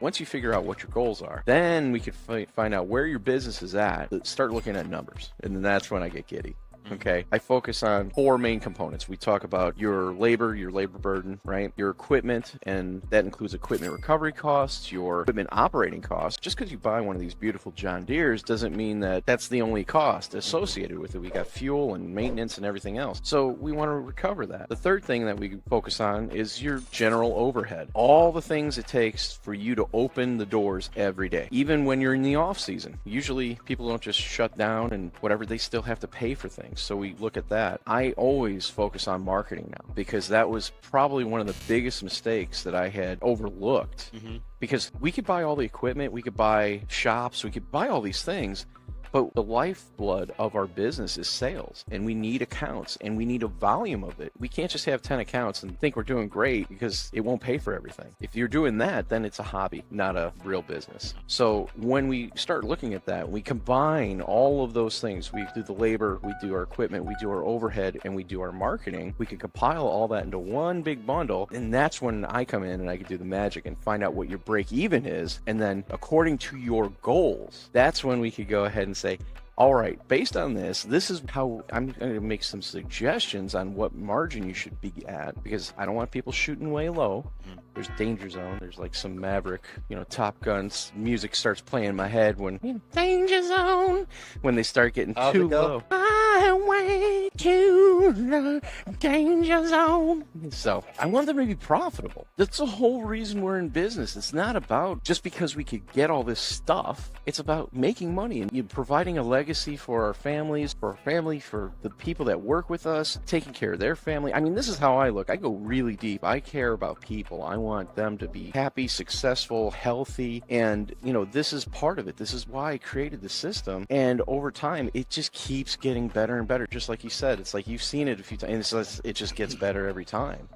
Once you figure out what your goals are, then we could find out where your business is at, start looking at numbers. And then that's when I get giddy. Okay. I focus on 4 main components. We talk about your labor burden, right? Your equipment, and that includes equipment recovery costs, your equipment operating costs. Just because you buy one of these beautiful John Deeres doesn't mean that that's the only cost associated with it. We got fuel and maintenance and everything else. So we want to recover that. The third thing that we focus on is your general overhead. All the things it takes for you to open the doors every day, even when you're in the off season. Usually people don't just shut down and whatever, they still have to pay for things. So we look at that. I always focus on marketing now, because that was probably one of the biggest mistakes that I had overlooked. Because we could buy all the equipment, we could buy shops, we could buy all these things, but the lifeblood of our business is sales, and we need accounts, and we need a volume of it. We can't just have 10 accounts and think we're doing great, because it won't pay for everything. If you're doing that, then it's a hobby, not a real business. So when we start looking at that, we combine all of those things. We do the labor, we do our equipment, we do our overhead, and we do our marketing. We can compile all that into one big bundle, and that's when I come in and I can do the magic and find out what your break even is. And then according to your goals, that's when we could go ahead and say, all right, based on this is how I'm going to make some suggestions on what margin you should be at, because I don't want people shooting way low. There's danger zone. There's like some Maverick, Top Guns music starts playing in my head when danger zone, when they start getting too low. Highway to the danger zone. So I want them to be profitable. That's the whole reason we're in business. It's not about just because we could get all this stuff. It's about making money and providing a legacy for our families, for the people that work with us, taking care of their family. I mean, this is how I look. I go really deep. I care about people. I want them to be happy, successful, healthy, and this is part of it. This is why I created the system, and over time it just keeps getting better and better. Just like you said, it's like you've seen it a few times, and it just gets better every time.